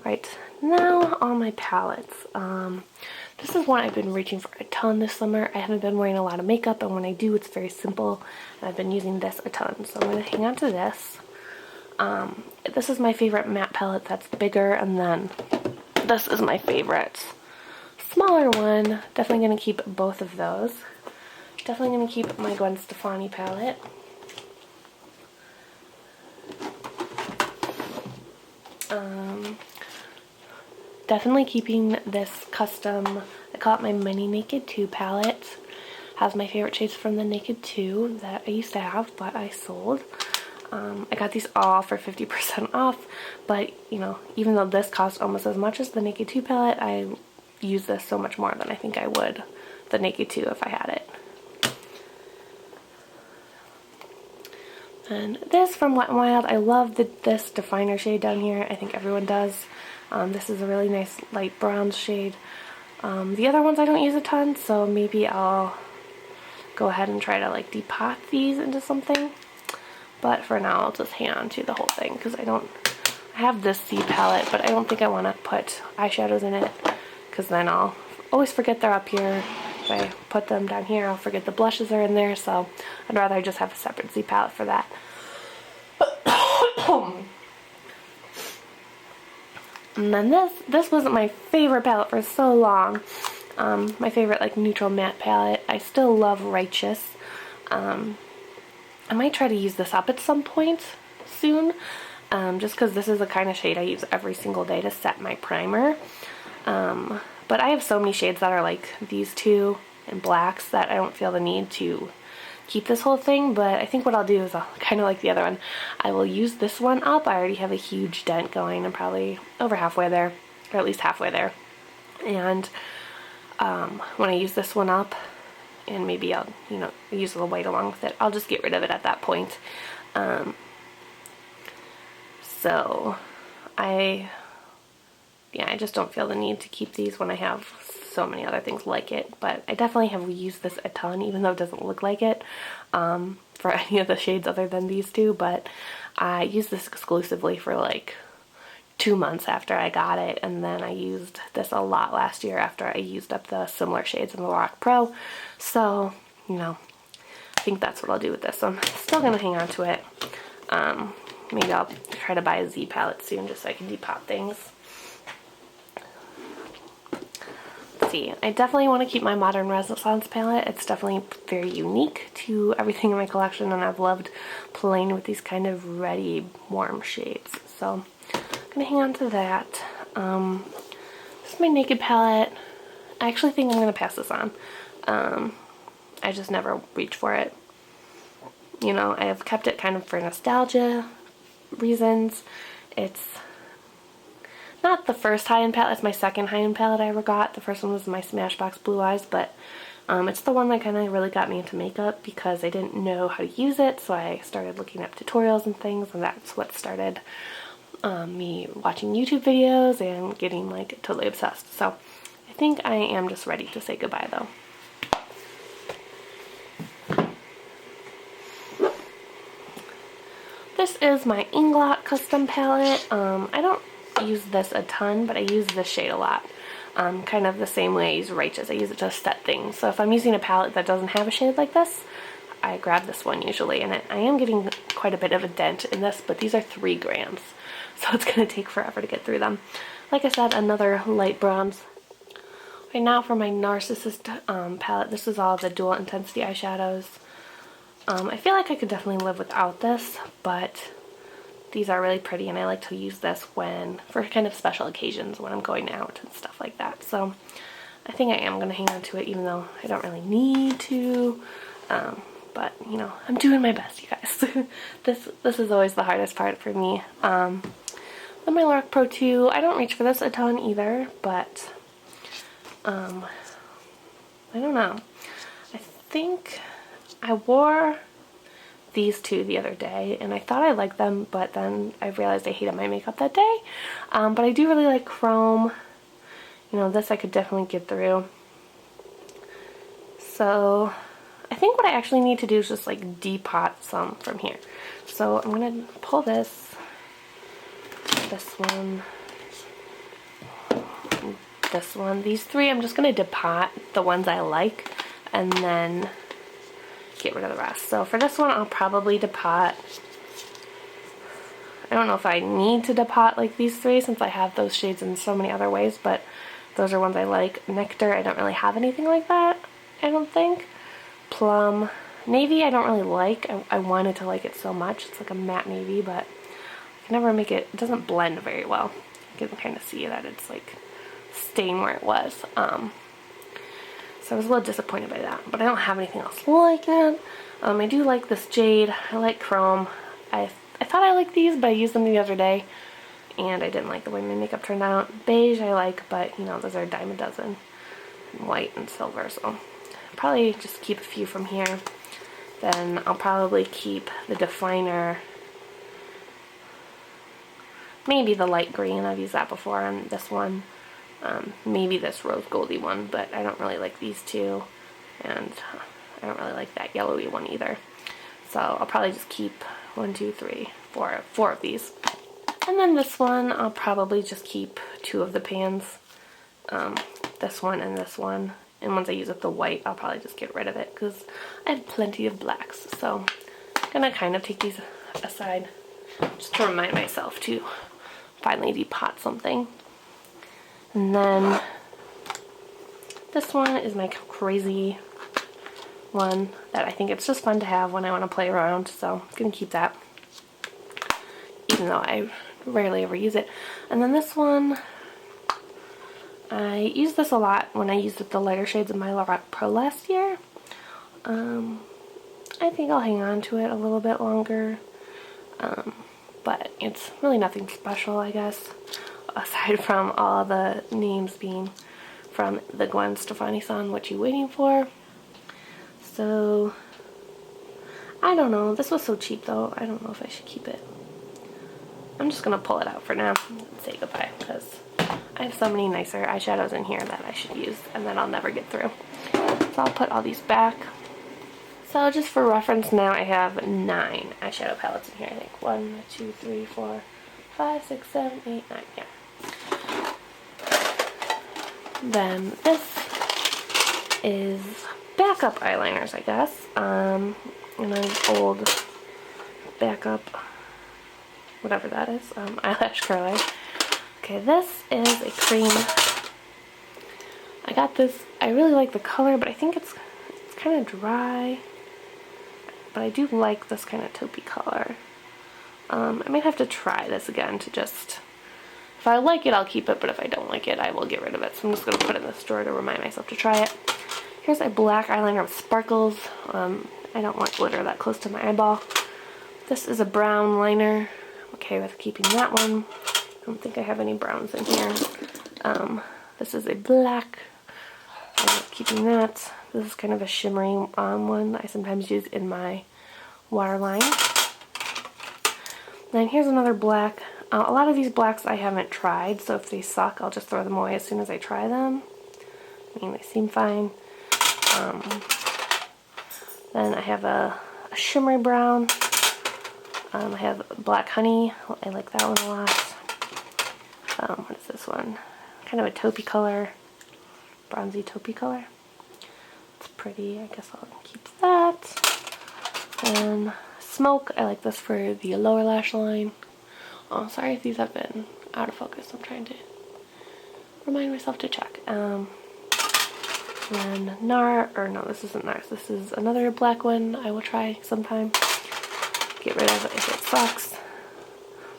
Right, now on my palettes. This is one I've been reaching for a ton this summer. I haven't been wearing a lot of makeup, and when I do, it's very simple. And I've been using this a ton, so I'm going to hang on to this. This is my favorite matte palette that's bigger, and then this is my favorite smaller one. Definitely going to keep both of those. Definitely going to keep my Gwen Stefani palette. Definitely keeping this custom, I call it my Mini Naked 2 palette. Has my favorite shades from the Naked 2 that I used to have, but I sold. I got these all for 50% off, but you know, even though this cost almost as much as the Naked 2 palette, I use this so much more than I think I would the Naked 2 if I had it. And this from Wet n Wild, I love this definer shade down here. I think everyone does. This is a really nice light bronze shade. The other ones I don't use a ton, so maybe I'll go ahead and try to like depot these into something. But for now, I'll just hang on to the whole thing because I have this C palette, but I don't think I want to put eyeshadows in it because then I'll always forget they're up here. If I put them down here, I'll forget the blushes are in there, so I'd rather just have a separate C palette for that. And then this wasn't my favorite palette for so long. My favorite like neutral matte palette. I still love Righteous. I might try to use this up at some point soon, just because this is the kind of shade I use every single day to set my primer. But I have so many shades that are like these two and blacks that I don't feel the need to keep this whole thing, but I think what I'll do is I'll kind of like the other one. I will use this one up. I already have a huge dent going. I'm probably over halfway there, or at least halfway there. And when I use this one up, and maybe I'll, you know, use the white along with it, I'll just get rid of it at that point. So I just don't feel the need to keep these when I have so many other things like it, but I definitely have used this a ton, even though it doesn't look like it, for any of the shades other than these two, but I used this exclusively for like 2 months after I got it, and then I used this a lot last year after I used up the similar shades in the Lorac Pro, so, you know, I think that's what I'll do with this. So I'm still going to hang on to it. Maybe I'll try to buy a Z palette soon just so I can depot things. I definitely want to keep my Modern Renaissance palette. It's definitely very unique to everything in my collection, and I've loved playing with these kind of reddy, warm shades. So I'm going to hang on to that. This is my Naked palette. I actually think I'm going to pass this on. I just never reach for it. You know, I have kept it kind of for nostalgia reasons. It's not the first high-end palette, it's my second high-end palette I ever got. The first one was my Smashbox Blue Eyes, but it's the one that kind of really got me into makeup because I didn't know how to use it, so I started looking up tutorials and things, and that's what started me watching YouTube videos and getting like totally obsessed. So I think I am just ready to say goodbye though. This is my Inglot custom palette. I don't use this a ton, but I use this shade a lot. Kind of the same way I use Righteous. I use it to set things. So if I'm using a palette that doesn't have a shade like this, I grab this one usually. And I am getting quite a bit of a dent in this, but these are 3 grams. So it's going to take forever to get through them. Like I said, another light bronze. Right now for my Narcissist palette, this is all the dual intensity eyeshadows. I feel like I could definitely live without this, but these are really pretty, and I like to use this for kind of special occasions when I'm going out and stuff like that. So I think I am going to hang on to it, even though I don't really need to. But, you know, I'm doing my best, you guys. This is always the hardest part for me. Then my Lorac Pro 2, I don't reach for this a ton either, but I don't know. I think I wore these two the other day, and I thought I liked them, but then I realized I hated my makeup that day. But I do really like Chrome. You know, this I could definitely get through. So I think what I actually need to do is just like depot some from here. So I'm gonna pull this one, this one. These three I'm just going to depot the ones I like and then get rid of the rest. So for this one I'll probably depot. I don't know if I need to depot like these three since I have those shades in so many other ways, but those are ones I like. Nectar, I don't really have anything like that, I don't think. Plum, navy I don't really like. I wanted to like it so much. It's like a matte navy, but I can never make it, it doesn't blend very well. You can kind of see that it's like staying where it was. So I was a little disappointed by that, but I don't have anything else like it. I do like this jade. I like chrome. I thought I liked these, but I used them the other day, and I didn't like the way my makeup turned out. Beige I like, but you know, those are a dime a dozen. And white and silver, so I'll probably just keep a few from here. Then I'll probably keep the definer. Maybe the light green, I've used that before on this one. Maybe this rose goldy one, but I don't really like these two, and I don't really like that yellowy one either. So I'll probably just keep 1, 2, 3, 4 of these. And then this one, I'll probably just keep 2 of the pans. This one and this one. And once I use up the white, I'll probably just get rid of it because I have plenty of blacks. So I'm gonna kind of take these aside just to remind myself to finally depot something. And then this one is my crazy one that I think it's just fun to have when I want to play around, so I'm gonna keep that, even though I rarely ever use it. And then this one, I used this a lot when I used the lighter shades of my Lorac Pro last year. I think I'll hang on to it a little bit longer, but it's really nothing special, I guess, aside from all the names being from the Gwen Stefani song, What You Waiting For? So, I don't know. This was so cheap though. I don't know if I should keep it. I'm just going to pull it out for now and say goodbye because I have so many nicer eyeshadows in here that I should use and that I'll never get through. So I'll put all these back. So just for reference now, I have 9 eyeshadow palettes in here. I think 1, 2, 3, 4, 5, 6, 7, 8, 9. Yeah. Then this is backup eyeliners, I guess. And an old backup, whatever that is, eyelash curler. Okay, this is a cream. I got this. I really like the color, but I think it's kind of dry. But I do like this kind of taupey color. I might have to try this again to just, if I like it, I'll keep it, but if I don't like it, I will get rid of it. So I'm just going to put it in the drawer to remind myself to try it. Here's a black eyeliner with sparkles. I don't want glitter that close to my eyeball. This is a brown liner. I'm okay with keeping that one. I don't think I have any browns in here. This is a black. I'm keeping that. This is kind of a shimmery one that I sometimes use in my waterline. Then here's another black. A lot of these blacks I haven't tried, so if they suck, I'll just throw them away as soon as I try them. I mean, they seem fine. Then I have a shimmery brown. I have black honey. I like that one a lot. What is this one? Kind of a taupey color. Bronzy taupey color. It's pretty. I guess I'll keep that. And smoke. I like this for the lower lash line. Oh, sorry if these have been out of focus. I'm trying to remind myself to check. And no, this isn't NARS. This is another black one I will try sometime. Get rid of it if it sucks.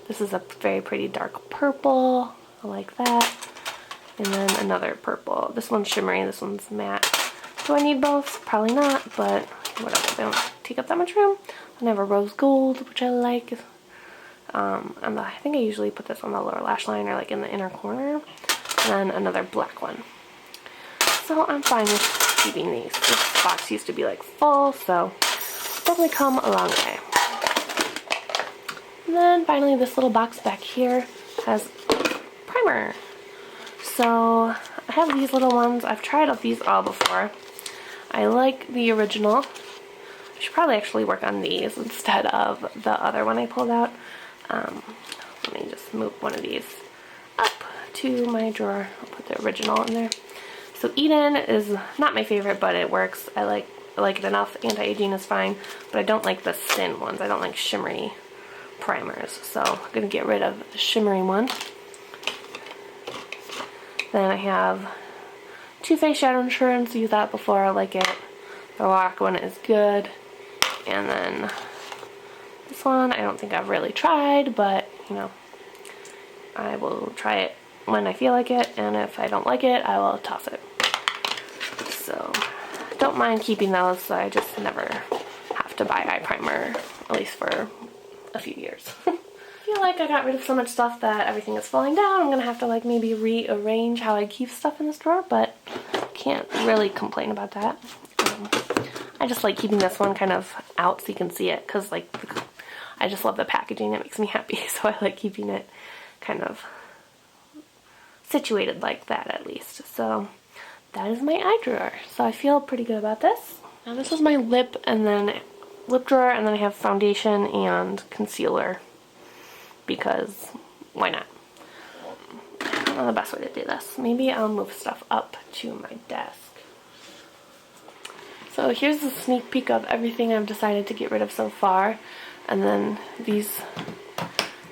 This is a very pretty dark purple. I like that. And then another purple. This one's shimmery, this one's matte. Do I need both? Probably not, but whatever. They don't take up that much room. And I have a rose gold, which I like. I think I usually put this on the lower lash line or like in the inner corner. And then another black one. So I'm fine with keeping these. This box used to be like full, so definitely come a long way. And then finally this little box back here has primer. So I have these little ones. I've tried out these all before. I like the original. I should probably actually work on these instead of the other one I pulled out. Let me just move one of these up to my drawer. I'll put the original in there. So Eden is not my favorite, but it works. I like it enough. Anti-aging is fine, but I don't like the thin ones. I don't like shimmery primers. So I'm going to get rid of the shimmery one. Then I have Too Faced Shadow Insurance. Use that before. I like it. The Rock one is good. And then this one I don't think I've really tried, but you know, I will try it when I feel like it, and if I don't like it, I will toss it. So don't mind keeping those, so I just never have to buy eye primer, at least for a few years. I feel like I got rid of so much stuff that everything is falling down. I'm gonna have to like maybe rearrange how I keep stuff in this drawer, but can't really complain about that. I just like keeping this one kind of out so you can see it, because like I just love the packaging. It makes me happy, so I like keeping it kind of situated like that at least. So that is my eye drawer. So I feel pretty good about this. Now this is my lip drawer, and then I have foundation and concealer because why not? I don't know the best way to do this. Maybe I'll move stuff up to my desk. So here's a sneak peek of everything I've decided to get rid of so far, and then these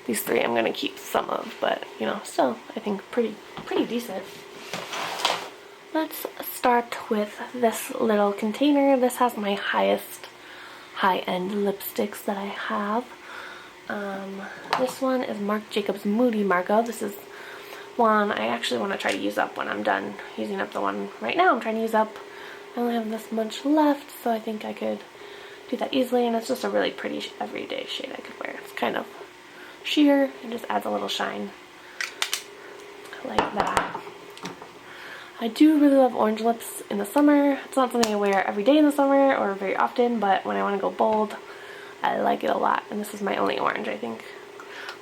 three I'm gonna keep some of, but you know, still I think pretty decent. Let's start with this little container. This has my highest high-end lipsticks that I have. This one is Marc Jacobs Moody Margot. This is one I actually want to try to use up when I'm done using up the one right now I'm trying to use up. I only have this much left, so I think I could do that easily, and it's just a really pretty everyday shade I could wear. It's kind of sheer and just adds a little shine like that. I do really love orange lips in the summer. It's not something I wear every day in the summer or very often, but when I want to go bold, I like it a lot. And this is my only orange, I think.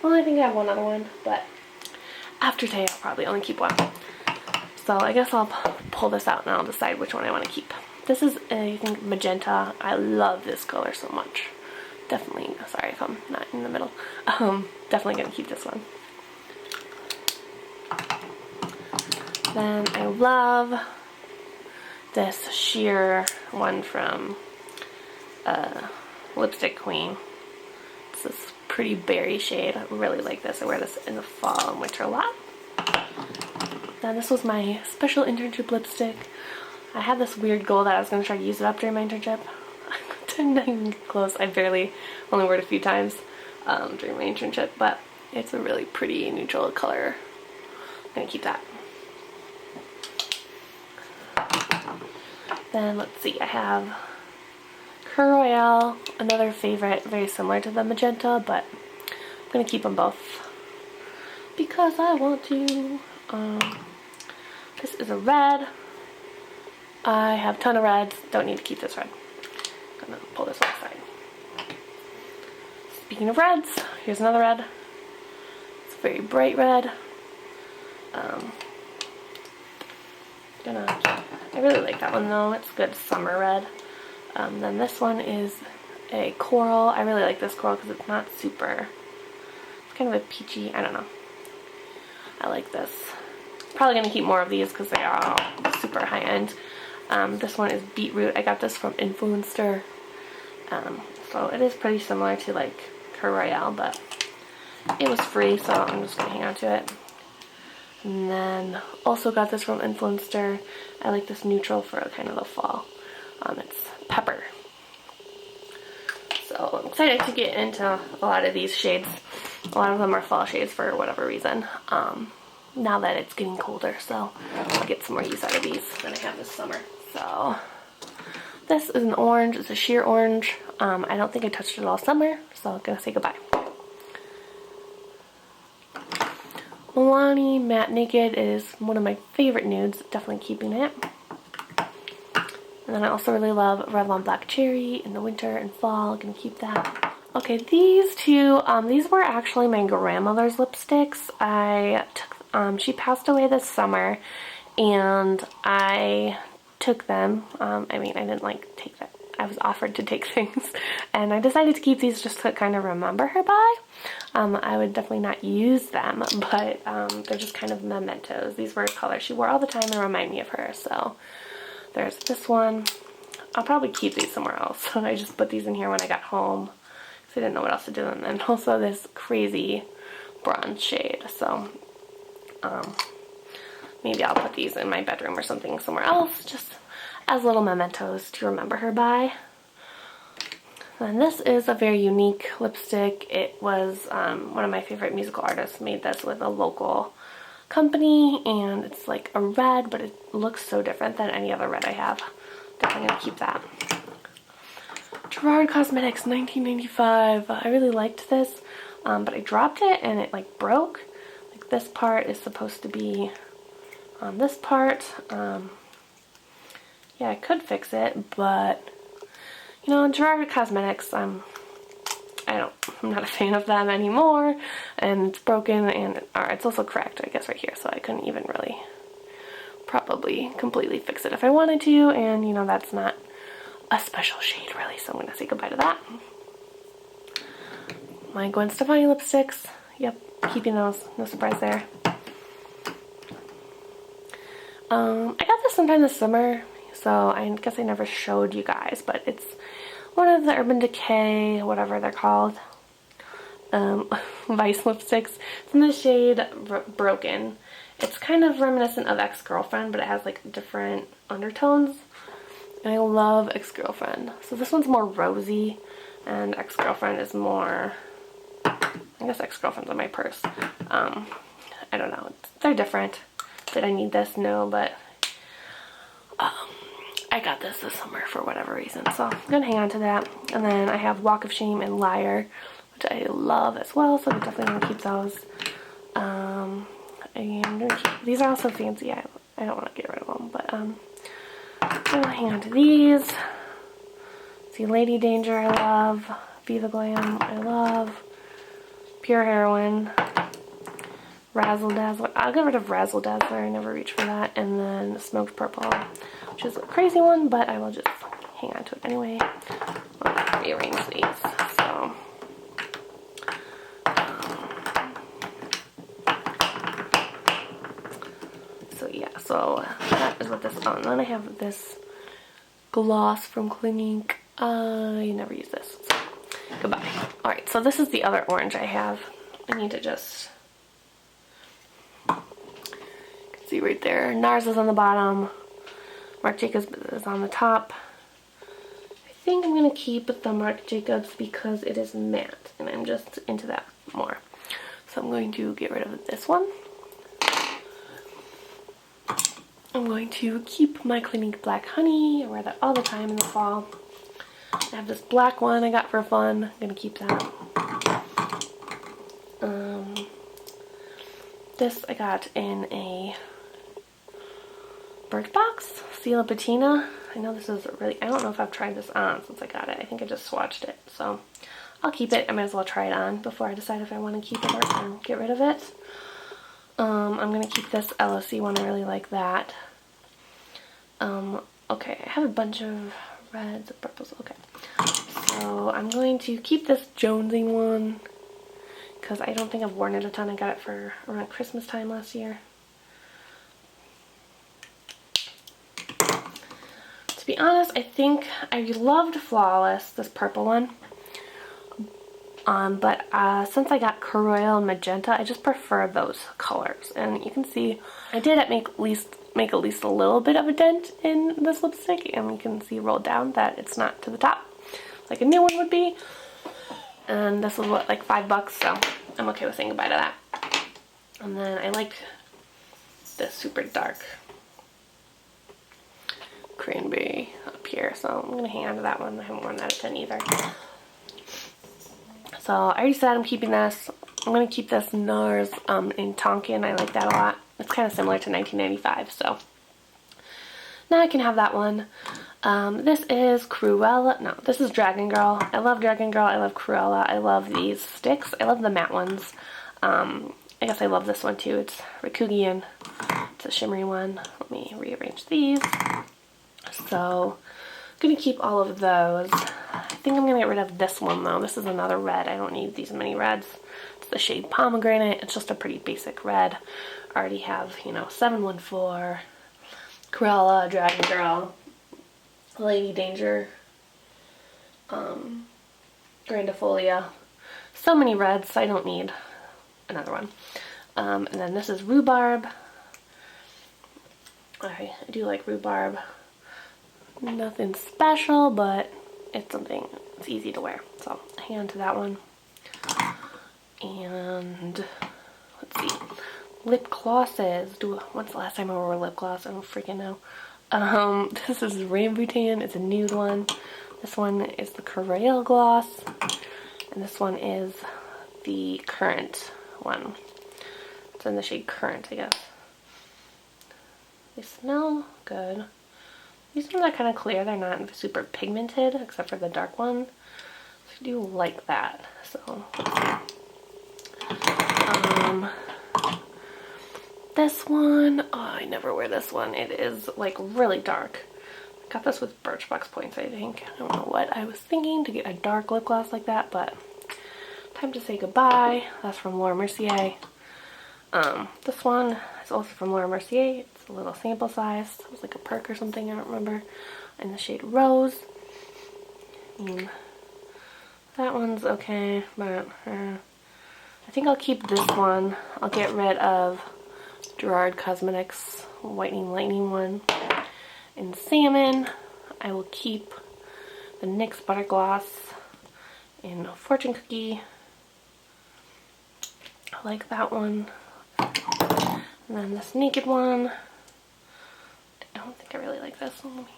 Well, I think I have one other one, but after today I'll probably only keep one. So I guess I'll pull this out and I'll decide which one I want to keep. This is, I think, magenta. I love this color so much. Definitely, sorry if I'm not in the middle. Definitely gonna keep this one. Then I love this sheer one from Lipstick Queen. It's this pretty berry shade. I really like this. I wear this in the fall and winter a lot. Then this was my special internship lipstick. I had this weird goal that I was going to try to use it up during my internship. I didn't even get close. I only wore it a few times during my internship, but it's a really pretty neutral color. I'm going to keep that. Then let's see, I have Cur Royale, another favorite, very similar to the magenta, but I'm going to keep them both because I want to. This is a red. I have a ton of reds. Don't need to keep this red. I'm gonna pull this one aside. Speaking of reds, here's another red. It's a very bright red. I really like that one though. It's good summer red. Then this one is a coral. I really like this coral because it's not super. It's kind of a peachy. I don't know. I like this. Probably gonna keep more of these because they are all super high end. This one is Beetroot. I got this from Influencer. So it is pretty similar to like Cur Royale, but it was free, so I'm just gonna hang on to it. And then also got this from Influencer. I like this neutral for kind of the fall. It's Pepper. So I'm excited to get into a lot of these shades. A lot of them are fall shades for whatever reason. Now that it's getting colder, so I'll get some more use out of these than I have this summer. So this is an orange. It's a sheer orange. I don't think I touched it all summer, so I'm gonna say goodbye. Milani Matte Naked is one of my favorite nudes. Definitely keeping it. And then I also really love Revlon Black Cherry in the winter and fall. I'm gonna keep that. Okay, these two, these were actually my grandmother's lipsticks. I took, she passed away this summer, and I took them. I mean, I didn't like take that. I was offered to take things, and I decided to keep these just to kind of remember her by. I would definitely not use them, but they're just kind of mementos. These were colors she wore all the time and remind me of her. So there's this one. I'll probably keep these somewhere else. So I just put these in here when I got home because I didn't know what else to do. And then also this crazy bronze shade. So maybe I'll put these in my bedroom or something somewhere else, just as little mementos to remember her by. And this is a very unique lipstick. It was one of my favorite musical artists made this with a local company, and it's like a red, but it looks so different than any other red I have. Definitely gonna keep that. Gerard Cosmetics 1995. I really liked this, but I dropped it and it like broke. Like this part is supposed to be on this part. Yeah, I could fix it, but you know, Gerard Cosmetics, I'm not a fan of them anymore, and it's broken, and it's also cracked, I guess, right here, so I couldn't even really probably completely fix it if I wanted to, and you know, that's not a special shade really, so I'm gonna say goodbye to that. My Gwen Stefani lipsticks, yep, keeping those, no surprise there. I got this sometime this summer, so I guess I never showed you guys, but it's one of the Urban Decay, whatever they're called, Vice lipsticks. It's in the shade Broken. It's kind of reminiscent of Ex-Girlfriend, but it has like different undertones. And I love Ex-Girlfriend. So this one's more rosy, and Ex-Girlfriend is more, I guess Ex-Girlfriend's on my purse. I don't know. They're different. Did I need this? No, but I got this summer for whatever reason, so I'm gonna hang on to that. And then I have Walk of Shame and Liar, which I love as well, so I'm definitely gonna keep those. These are also fancy. I don't want to get rid of them, but I'm gonna hang on to these. See, Lady Danger I love, Viva Glam I love, Pure Heroine, Razzle Dazzler. I'll get rid of Razzle Dazzler, I never reach for that. And then Smoked Purple, which is a crazy one, but I will just hang on to it anyway. I'll rearrange these. So yeah, so that is what this, oh, and then I have this gloss from Clinique. I never use this, so goodbye. Alright, so this is the other orange I have. I need to just, see right there, NARS is on the bottom, Marc Jacobs is on the top. I think I'm going to keep the Marc Jacobs because it is matte, and I'm just into that more. So I'm going to get rid of this one. I'm going to keep my Clinique Black Honey. I wear that all the time in the fall. I have this black one I got for fun. I'm going to keep that. This I got in a Birchbox, Stila Patina. I know this is really, I don't know if I've tried this on since I got it. I think I just swatched it, so I'll keep it. I might as well try it on before I decide if I want to keep it or get rid of it. I'm going to keep this LOC one. I really like that. Okay, I have a bunch of reds and purples. Okay, so I'm going to keep this Jonesy one because I don't think I've worn it a ton. I got it for around Christmas time last year. To be honest, I think I loved Flawless, this purple one. But since I got Royal and Magenta, I just prefer those colors. And you can see I did make at least a little bit of a dent in this lipstick, and you can see rolled down that it's not to the top like a new one would be. And this was what, like $5, so I'm okay with saying goodbye to that. And then I like this super dark cranberry up here, so I'm gonna hang on to that one. I haven't worn that a ton either. So I already said I'm keeping this. I'm going to keep this NARS in Tonkin. I like that a lot. It's kind of similar to 1995, so now I can have that one. This is Cruella. No, this is Dragon Girl. I love Dragon Girl. I love Cruella. I love these sticks. I love the matte ones. I guess I love this one too. It's Rikugian. It's a shimmery one. Let me rearrange these. So gonna keep all of those. I think I'm gonna get rid of this one though. This is another red. I don't need these many reds. It's the shade Pomegranate. It's just a pretty basic red. I already have, you know, 714, Cruella, Dragon Girl, Lady Danger, Grandifolia. So many reds, I don't need another one. And then this is Rhubarb. I do like Rhubarb. Nothing special, but it's something that's easy to wear. So hang on to that one. And let's see. Lip glosses. When's the last time I wore lip gloss? I don't freaking know. This is Rambutan. It's a nude one. This one is the Corelle gloss. And this one is the Currant one. It's in the shade Currant, I guess. They smell good. These ones are kind of clear. They're not super pigmented, except for the dark one. I do like that. So, let's see. This one, oh, I never wear this one. It is like really dark. I got this with Birchbox points, I think. I don't know what I was thinking to get a dark lip gloss like that, but time to say goodbye. That's from Laura Mercier. This one is also from Laura Mercier. It's a little sample size. It was like a perk or something, I don't remember. In the shade Rose. That one's okay, but I think I'll keep this one. I'll get rid of Gerard Cosmetics Whitening Lightning one. In Salmon, I will keep the NYX Butter Gloss in Fortune Cookie. I like that one. And then this Naked one. I don't think I really like this one. Let me...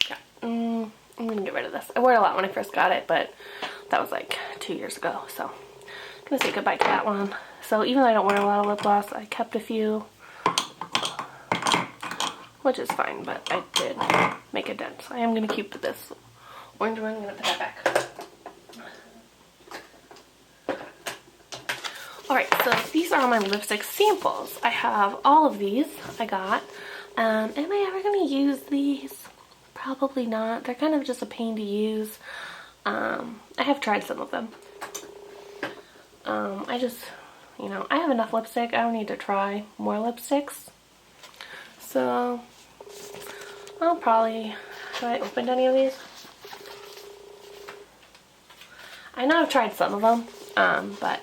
Yeah, I'm gonna get rid of this. I wore it a lot when I first got it, but that was like 2 years ago, so I'm gonna say goodbye to that one. So even though I don't wear a lot of lip gloss, I kept a few, which is fine, but I did make a dent. So I am gonna keep this orange one. I'm gonna put that back. Alright, so these are all my lipstick samples. I have all of these I got. Am I ever going to use these? Probably not. They're kind of just a pain to use. I have tried some of them. I just, you know, I have enough lipstick. I don't need to try more lipsticks. So, I'll probably... Have I opened any of these? I know I've tried some of them, but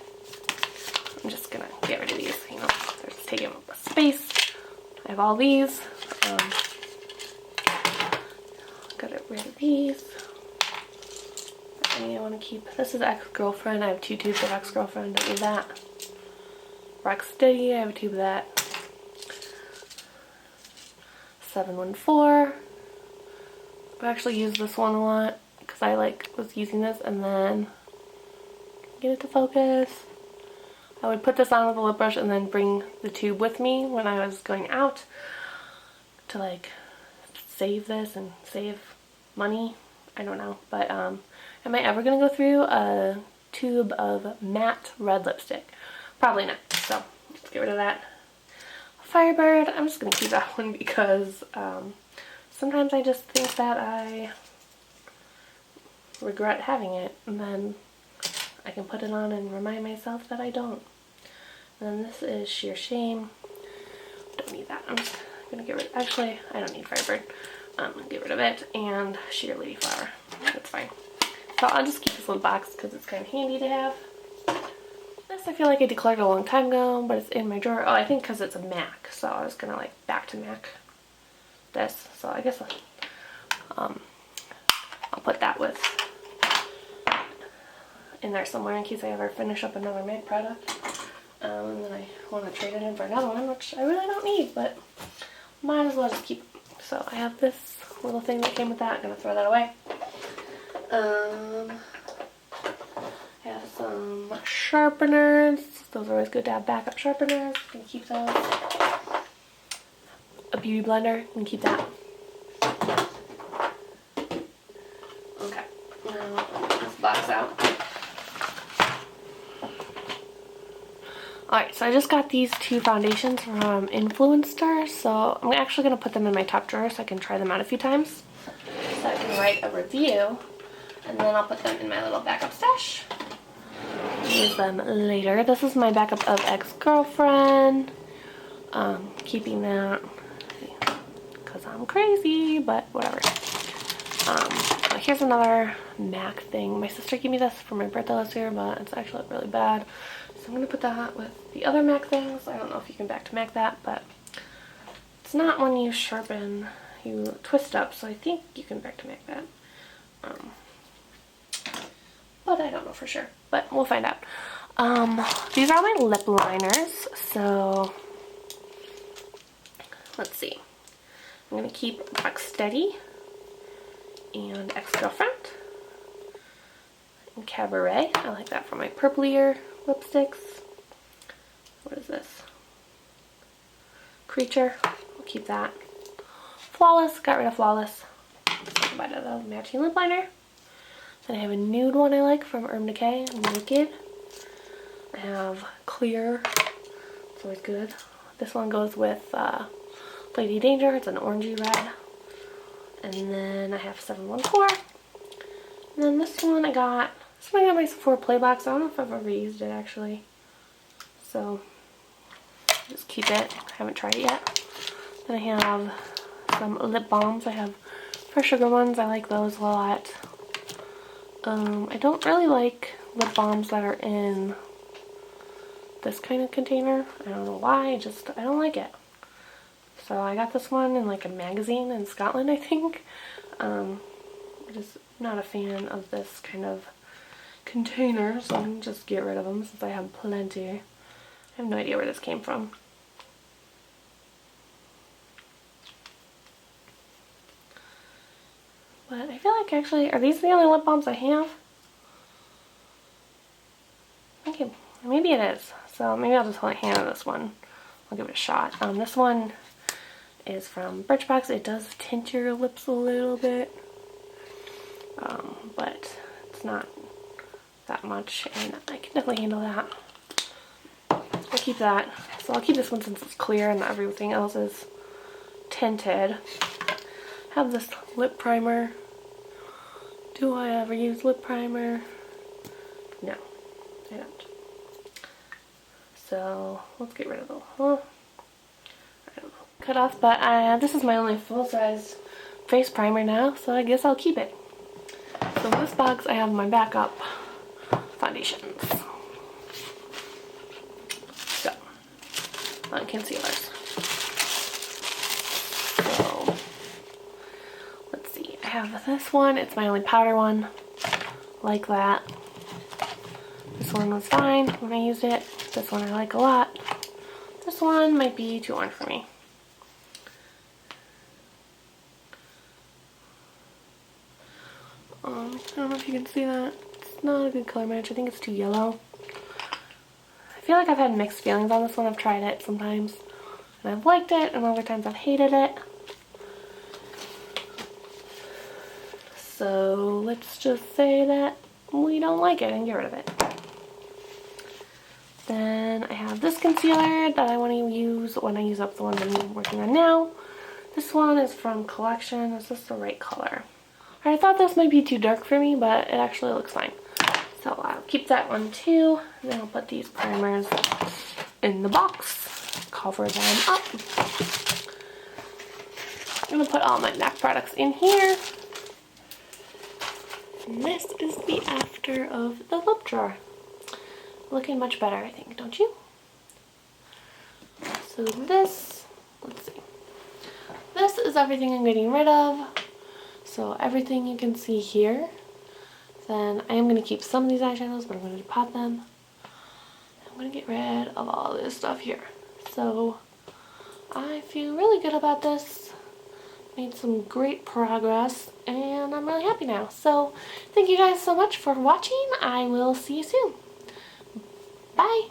I'm just gonna get rid of these, you know, they're just taking up space. I have all these. Got rid of these. I want to keep, this is Ex-Girlfriend. I have 2 tubes of Ex-Girlfriend, don't need that. Rocksteady, I have a tube of that. 714. I actually use this one a lot because I was using this and then get it to focus. I would put this on with a lip brush and then bring the tube with me when I was going out to like save this and save money. I don't know, but am I ever gonna go through a tube of matte red lipstick? Probably not. So let's get rid of that. Firebird, I'm just gonna keep that one because sometimes I just think that I regret having it, and then I can put it on and remind myself that I don't. And then this is Sheer Shame. Don't need that. I'm just gonna get rid of, actually, I don't need Firebird. I'm gonna get rid of it. And Sheer Lady Flower. That's fine. So I'll just keep this little box because it's kind of handy to have. This I feel like I decluttered a long time ago, but it's in my drawer. Oh, I think because it's a MAC. So I was gonna like back to MAC this. So I guess I'll put that with in there somewhere in case I ever finish up another MAC product. And then I want to trade it in for another one, which I really don't need, but might as well just keep it. So I have this little thing that came with that. I'm going to throw that away. I have some sharpeners. Those are always good to have backup sharpeners. I'm going to keep those. A beauty blender. I'm going to keep that. Okay. Now, put this box out. Alright, so I just got these two foundations from Influencer, so I'm actually going to put them in my top drawer so I can try them out a few times. So I can write a review, and then I'll put them in my little backup stash. Use them later. This is my backup of Ex-Girlfriend. Keeping that because I'm crazy, but whatever. Here's another MAC thing. My sister gave me this for my birthday last year, but it's actually really bad. So I'm going to put that with the other MAC things. I don't know if you can back to MAC that, but it's not when you sharpen, you twist up, so I think you can back to MAC that. But I don't know for sure, but we'll find out. These are all my lip liners, so let's see. I'm going to keep Rock Steady and Ex-Girlfriend and Cabaret. I like that for my purplier lipsticks. What is this? Creature. I'll keep that. Flawless. Got rid of Flawless. So I bought a matching lip liner. Then I have a nude one I like from Urban Decay, Naked. I have Clear. It's always good. This one goes with Lady Danger. It's an orangey red. And then I have 714. And then this one I got my Sephora Play box. I don't know if I've ever used it actually. So just keep it. I haven't tried it yet. Then I have some lip balms. I have Fresh Sugar ones. I like those a lot. I don't really like lip balms that are in this kind of container. I don't know why. I don't like it. So I got this one in like a magazine in Scotland, I think. I'm just not a fan of this kind of container, so I'm just get rid of them since I have plenty. I have no idea where this came from. But I feel like actually, are these the only lip balms I have? Okay, maybe it is. So maybe I'll just hold a hand on this one. I'll give it a shot. This one is from Birchbox. It does tint your lips a little bit, but it's not that much, and I can definitely handle that. I'll keep that. So I'll keep this one since it's clear and everything else is tinted. I have this lip primer. Do I ever use lip primer? No, I don't. So let's get rid of the cut off, but this is my only full-size face primer now, so I guess I'll keep it. So in this box I have my backup foundations. So, concealers. So, let's see. I have this one. It's my only powder one. Like that. This one was fine when I used it. This one I like a lot. This one might be too orange for me. I don't know if you can see that. It's not a good color match. I think it's too yellow. I feel like I've had mixed feelings on this one. I've tried it sometimes and I've liked it, and other times I've hated it. So let's just say that we don't like it and get rid of it. Then I have this concealer that I want to use when I use up the one I'm working on now. This one is from Collection. Is this the right color? I thought this might be too dark for me, but it actually looks fine. So I'll keep that one too. And then I'll put these primers in the box. Cover them up. I'm going to put all my MAC products in here. And this is the after of the lip drawer. Looking much better, I think, don't you? So this, let's see. This is everything I'm getting rid of. So everything you can see here. Then I am going to keep some of these eyeshadows, but I'm going to pot them. I'm going to get rid of all this stuff here. So I feel really good about this. Made some great progress, and I'm really happy now. So thank you guys so much for watching. I will see you soon. Bye!